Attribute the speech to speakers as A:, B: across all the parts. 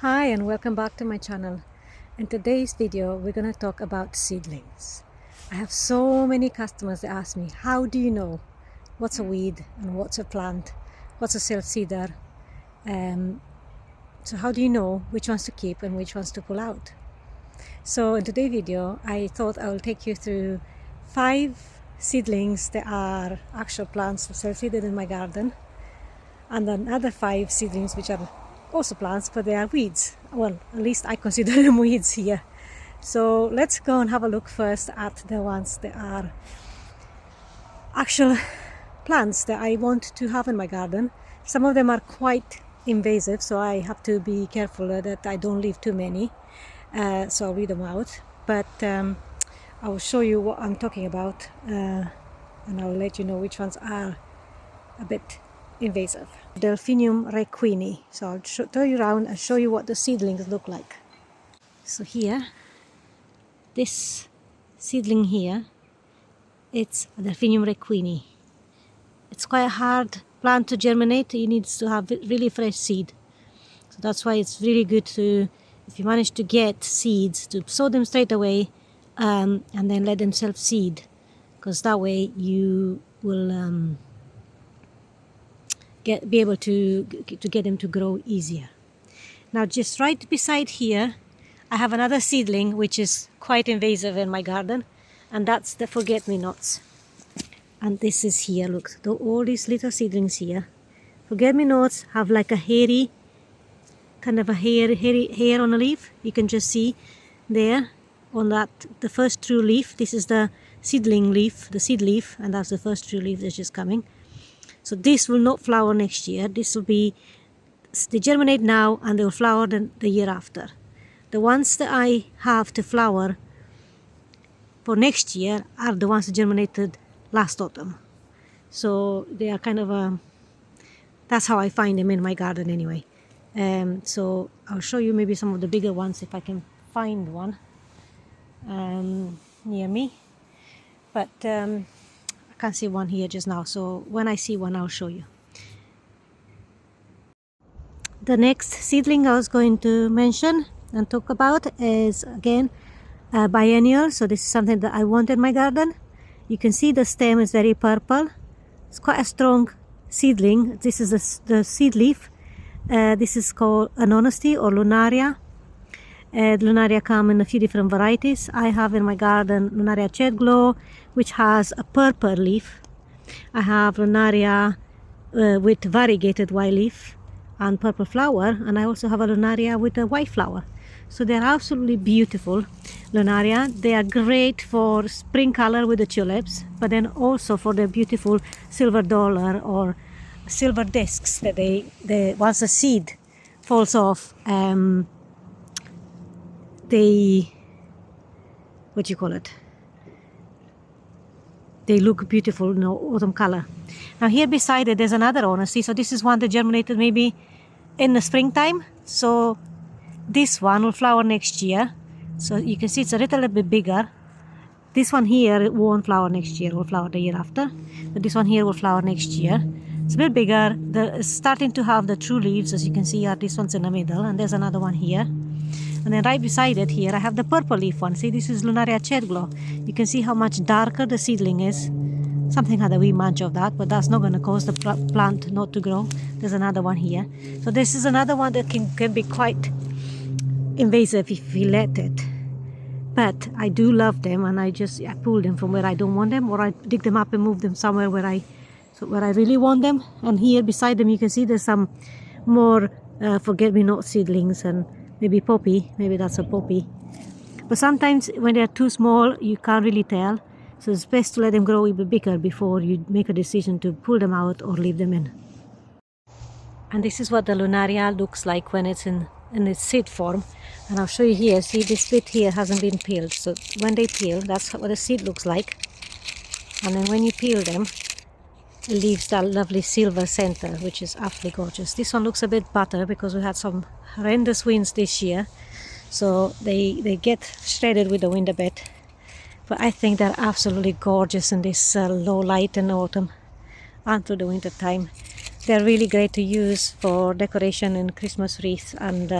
A: Hi and welcome back to my channel. In today's video we're going to talk about seedlings. I have so many customers that ask me, how do you know what's a weed and what's a plant, what's a self-seeder, so how do you know which ones to keep and which ones to pull out? So in today's video I thought I will take you through 5 seedlings that are actual plants self-seeded in my garden, and then other 5 seedlings which are also plants, but they are weeds. Well, at least I consider them weeds here. So let's go and have a look first at the ones that are actual plants that I want to have in my garden. Some of them are quite invasive, so I have to be careful that I don't leave too many. So I'll read them out, but I will show you what I'm talking about, and I'll let you know which ones are a bit invasive. Delphinium requini. So I'll turn you around and show you what the seedlings look like. So here, this seedling here, it's a Delphinium requini. It's quite a hard plant to germinate. It needs to have really fresh seed. So that's why it's really good to, if you manage to get seeds, to sow them straight away and then let them self-seed, because that way you will be able to get them to grow easier. Now just right beside here I have another seedling which is quite invasive in my garden, and that's the forget-me-nots. And this is here, look, all these little seedlings here. Forget-me-nots have like a hairy, kind of a hair on a leaf. You can just see there on that, the first true leaf. This is the seedling leaf, the seed leaf, and that's the first true leaf that's just coming. So this will not flower next year. This will be, they germinate now and they will flower the year after. The ones that I have to flower for next year are the ones that germinated last autumn. So they are kind of that's how I find them in my garden anyway. So I'll show you maybe some of the bigger ones if I can find one near me. But I can't see one here just now, so when I see one I'll show you. The next seedling I was going to mention and talk about is again biennial. So this is something that I want in my garden. You can see the stem is very purple. It's quite a strong seedling. This is the seed leaf. This is called an honesty or lunaria. Lunaria come in a few different varieties. I have in my garden Lunaria Cherry Glow, which has a purple leaf. I have Lunaria with variegated white leaf and purple flower, and I also have a Lunaria with a white flower. So they're absolutely beautiful Lunaria. They are great for spring color with the tulips, but then also for the beautiful silver dollar or silver discs that they once the seed falls off, they, what do you call it? They look beautiful in autumn color. Now here beside it there's another honesty. So this is one that germinated maybe in the springtime. So this one will flower next year. So you can see it's a little bit bigger. This one here, it won't flower next year, it will flower the year after. But this one here will flower next year. It's a bit bigger. It's starting to have the true leaves, as you can see here. This one's in the middle, and there's another one here. And then right beside it here, I have the purple leaf one. See, this is Lunaria Cherry Glow. You can see how much darker the seedling is. Something had a wee bunch of that, but that's not going to cause the plant not to grow. There's another one here. So this is another one that can be quite invasive if we let it. But I do love them, and I pull them from where I don't want them, or I dig them up and move them somewhere where I really want them. And here beside them you can see there's some more forget-me-not seedlings and maybe poppy. Maybe that's a poppy. But sometimes when they're too small you can't really tell. So it's best to let them grow a bit bigger before you make a decision to pull them out or leave them in. And this is what the Lunaria looks like when it's in its seed form. And I'll show you here. See, this bit here hasn't been peeled. So when they peel, that's what the seed looks like. And then when you peel them, it leaves that lovely silver center, which is absolutely gorgeous. This one looks a bit better because we had some horrendous winds this year. So they get shredded with the wind a bit. But I think they're absolutely gorgeous in this low light in autumn and through the winter time. They're really great to use for decoration and Christmas wreaths and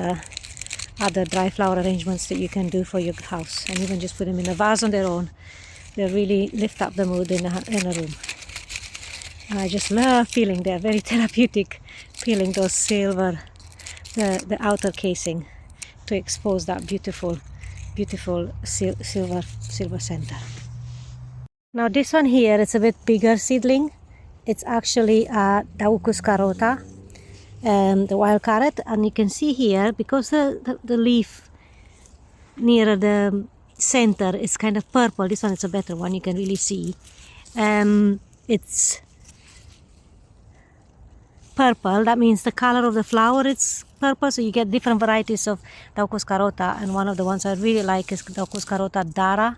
A: other dry flower arrangements that you can do for your house, and even just put them in a vase on their own. They really lift up the mood in a room. And I just love peeling. They're very therapeutic, peeling those silver, the outer casing, to expose that beautiful silver center. Now this one here, it's a bit bigger seedling. It's actually a Daucus carota, the wild carrot, and you can see here, because the leaf near the center is kind of purple. This one is a better one, you can really see. It's purple, that means the color of the flower is purple, so you get different varieties of Daucus carota, and one of the ones I really like is Daucus carota dara,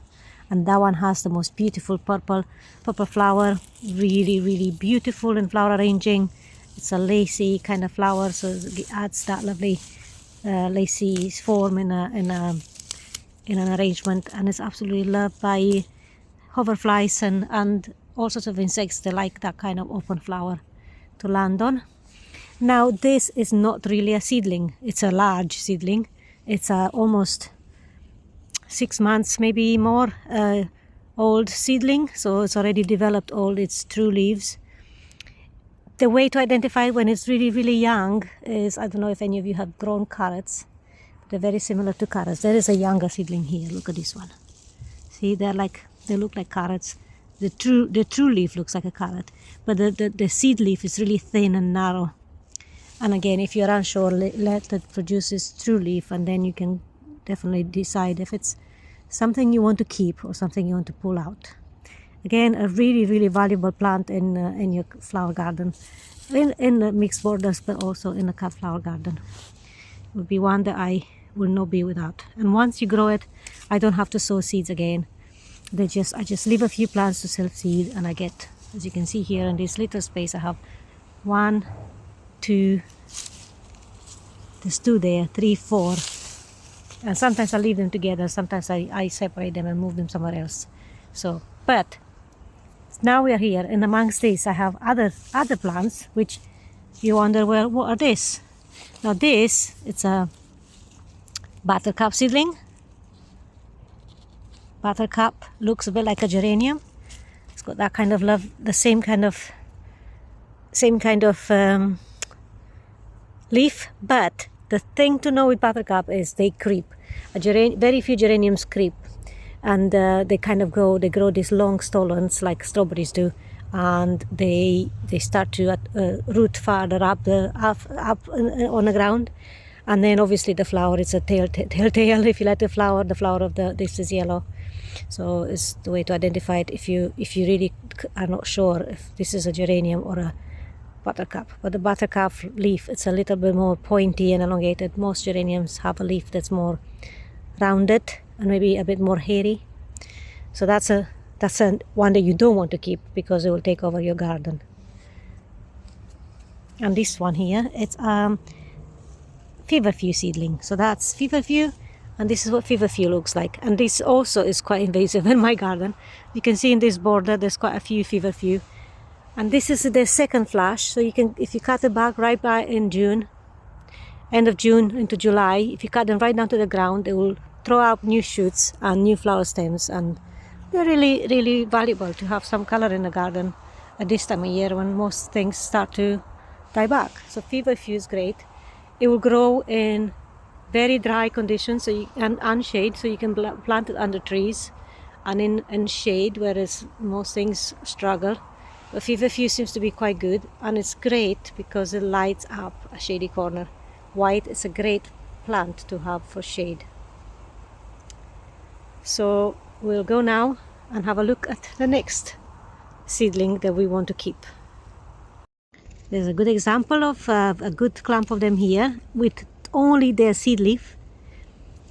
A: and that one has the most beautiful purple flower, really beautiful in flower arranging. It's a lacy kind of flower, so it adds that lovely lacy form in an arrangement, and it's absolutely loved by hoverflies and all sorts of insects. They like that kind of open flower to land on. Now this is not really a seedling, it's a large seedling. It's almost 6 months, maybe more, old seedling, so it's already developed all its true leaves. The way to identify when it's really young is, I don't know if any of you have grown carrots. They're very similar to carrots. There is a younger seedling here. Look at this one. See, they look like carrots. The true leaf looks like a carrot, but the seed leaf is really thin and narrow. And again, if you're unsure, let it produce its true leaf, and then you can definitely decide if it's something you want to keep or something you want to pull out. Again, a really valuable plant in your flower garden, in the mixed borders, but also in a cut flower garden. It would be one that I will not be without. And once you grow it, I don't have to sow seeds again. I just leave a few plants to self-seed, and I get, as you can see here in this little space, I have 1, 2, there's 2 there, 3, 4, and sometimes I leave them together, sometimes I separate them and move them somewhere else. So, but now we are here, and amongst these I have other plants, which you wonder, well, what are this? Now this, it's a buttercup seedling. Buttercup looks a bit like a geranium. It's got that kind of the same kind of leaf, but the thing to know with buttercup is they creep. Very few geraniums creep, and they grow these long stolons like strawberries do, and they start to root farther up on the ground. And then obviously the flower is a telltale. If you let the flower of this is yellow. So it's the way to identify it if you really are not sure if this is a geranium or a buttercup. But the buttercup leaf, it's a little bit more pointy and elongated. Most geraniums have a leaf that's more rounded and maybe a bit more hairy. So that's a one that you don't want to keep, because it will take over your garden. And this one here, it's feverfew seedling. So that's feverfew, and this is what feverfew looks like. And this also is quite invasive in my garden. You can see in this border there's quite a few feverfew, and this is the second flush. So you can, if you cut it back right by in June, end of June into July, if you cut them right down to the ground, they will throw out new shoots and new flower stems, and they're really valuable to have some color in the garden at this time of year when most things start to die back. So feverfew is great. It will grow in very dry conditions, and unshade, so you can plant it under trees and in shade, whereas most things struggle. But feverfew seems to be quite good, and it's great because it lights up a shady corner. White is a great plant to have for shade. So we'll go now and have a look at the next seedling that we want to keep. There's a good example of a good clump of them here with only their seed leaf.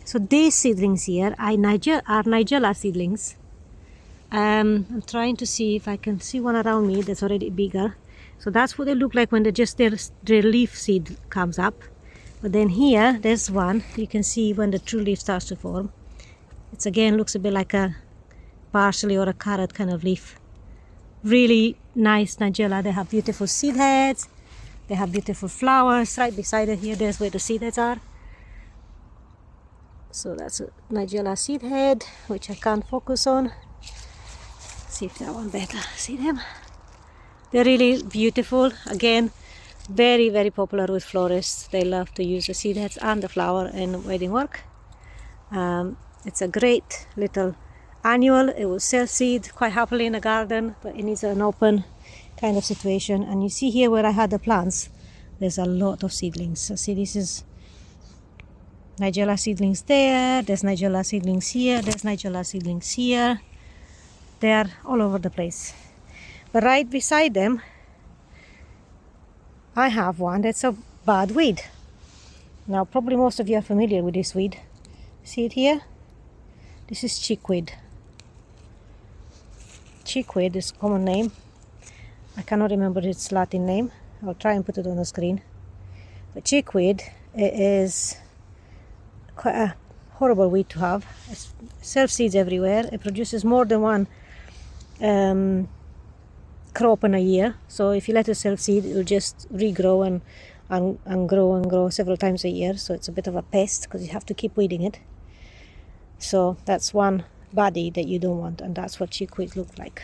A: So these seedlings here are Nigella seedlings. I'm trying to see if I can see one around me that's already bigger. So that's what they look like when their leaf seed comes up. But then here, there's one. You can see when the true leaf starts to form. It's again looks a bit like a parsley or a carrot kind of leaf. Really nice Nigella. They have beautiful seed heads. They have beautiful flowers right beside it here. There's where the seed heads are. So that's a Nigella seed head, which I can't focus on. See if that one better. See them? They're really beautiful. Again, very, very popular with florists. They love to use the seed heads and the flower in wedding work. It's a great little annual. It will self-seed quite happily in a garden, but it needs an open kind of situation. And you see here where I had the plants, there's a lot of seedlings. So see, this is Nigella seedlings there, there's Nigella seedlings here, there's Nigella seedlings here. They are all over the place. But right beside them, I have one that's a bad weed. Now, probably most of you are familiar with this weed. See it here? This is chickweed. Chickweed is a common name. I cannot remember its Latin name. I'll try and put it on the screen. But chickweed is quite a horrible weed to have. It self-seeds everywhere. It produces more than one crop in a year. So if you let it self-seed, it will just regrow and grow several times a year. So it's a bit of a pest because you have to keep weeding it. So that's one body that you don't want, and that's what chickweed look like.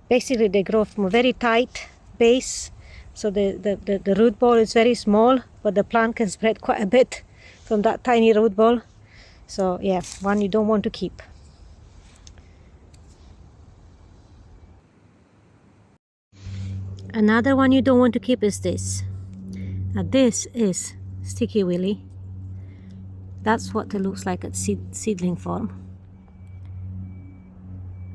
A: Basically, they grow from a very tight base. So the root ball is very small, but the plant can spread quite a bit from that tiny root ball. So yeah, one you don't want to keep. Another one you don't want to keep is this. Now this is sticky willy. That's what it looks like at seedling form.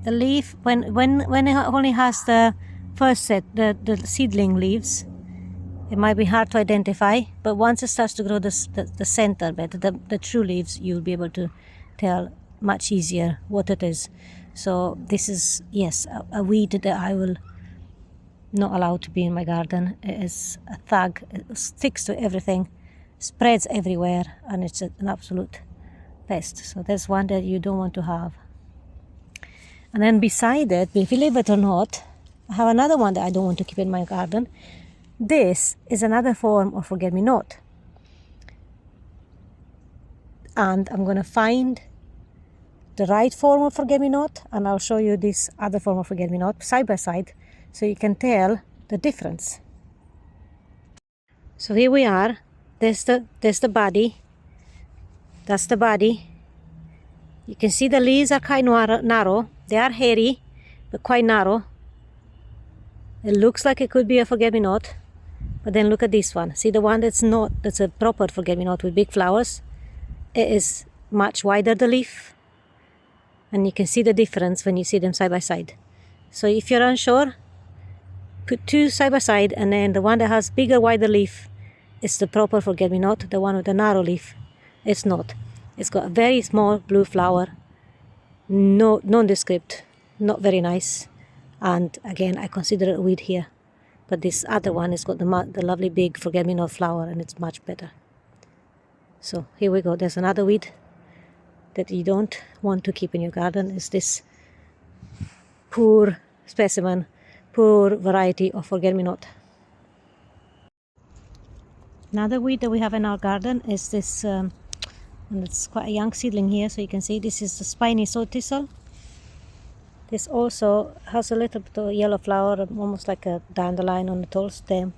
A: The leaf, when it only has the first set, the seedling leaves, it might be hard to identify, but once it starts to grow the center better, the true leaves, you'll be able to tell much easier what it is. So this is, yes, a weed that I will not allow to be in my garden. It is a thug. It sticks to everything, spreads everywhere, and it's an absolute pest. So that's one that you don't want to have. And then beside it, believe it or not, I have another one that I don't want to keep in my garden. This is another form of forget-me-not. And I'm going to find the right form of forget-me-not, and I'll show you this other form of forget-me-not side by side, so you can tell the difference. So here we are. There's the body. That's the body. You can see the leaves are quite narrow. They are hairy, but quite narrow. It looks like it could be a forget-me-not, but then look at this one. See the one that's a proper forget-me-not with big flowers? It is much wider, the leaf, and you can see the difference when you see them side by side. So if you're unsure, put two side by side, and then the one that has bigger, wider leaf is the proper forget-me-not. The one with the narrow leaf, it's not. It's got a very small blue flower, nondescript, not very nice. And again, I consider it a weed here. But this other one has got the lovely big forget-me-not flower, and it's much better. So here we go. There's another weed that you don't want to keep in your garden. Is this poor specimen, poor variety of forget-me-not. Another weed that we have in our garden is this, and it's quite a young seedling here, so you can see this is the spiny sword thistle. This also has a little bit of yellow flower, almost like a dandelion on the tall stem.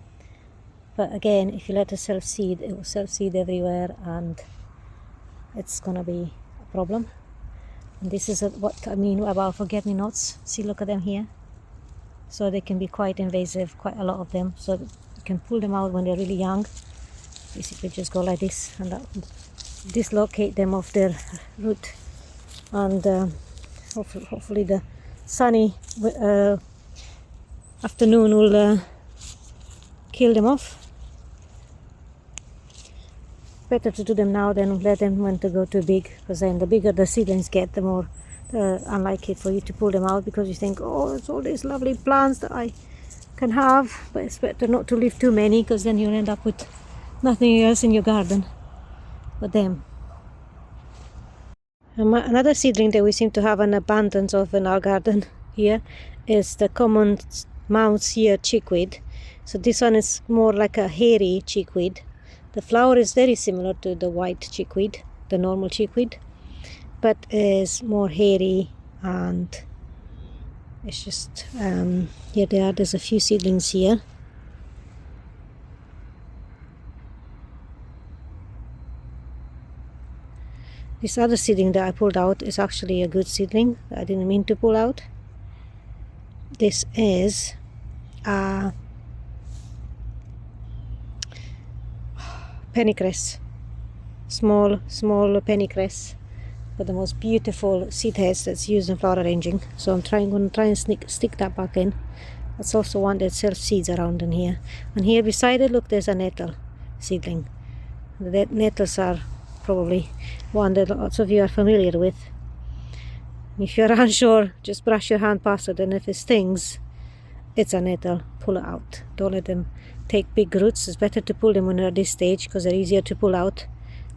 A: But again, if you let it self-seed, it will self-seed everywhere, and it's gonna be a problem. And this is what I mean about forget-me-nots. See, look at them here. So they can be quite invasive, quite a lot of them. So you can pull them out when they're really young. Basically just go like this, and that will dislocate them off their root. And hopefully the sunny afternoon will kill them off. Better to do them now than let them when to go too big, because then the bigger the seedlings get, the more unlikely for you to pull them out, because you think, oh, it's all these lovely plants that I can have. But it's better not to leave too many, because then you'll end up with nothing else in your garden but them. Another seedling that we seem to have an abundance of in our garden here is the common mouse ear chickweed. So this one is more like a hairy chickweed. The flower is very similar to the white chickweed, the normal chickweed, but is more hairy, and it's just here they are. There's a few seedlings here. This other seedling that I pulled out is actually a good seedling that I didn't mean to pull out. This is pennycress, small pennycress, but the most beautiful seed heads that's used in flower arranging. So I'm going to try and stick that back in. That's also one that sells seeds around in here. And here beside it, look, there's a nettle seedling. The nettles are probably one that lots of you are familiar with. If you're unsure, just brush your hand past it, and if it stings, it's a nettle. Pull it out. Don't let them take big roots. It's better to pull them when they're at this stage because they're easier to pull out.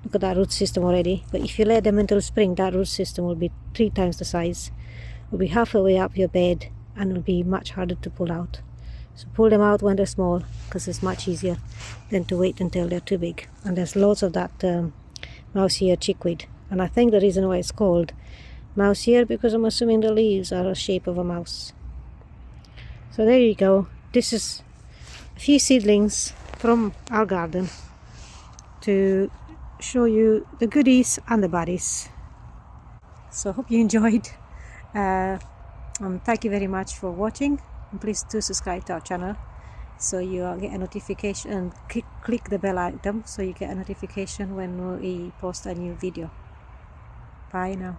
A: Look at that root system already. But if you let them until spring, that root system will be 3 times the size. It will be halfway up your bed and it will be much harder to pull out. So pull them out when they're small, because it's much easier than to wait until they're too big. And there's lots of that mouse ear chickweed. And I think the reason why it's called mouse ear, because I'm assuming the leaves are the shape of a mouse. So there you go. This is a few seedlings from our garden to show you the goodies and the baddies. So hope you enjoyed, and thank you very much for watching, and please do subscribe to our channel so you get a notification, and click the bell item so you get a notification when we post a new video. Bye now.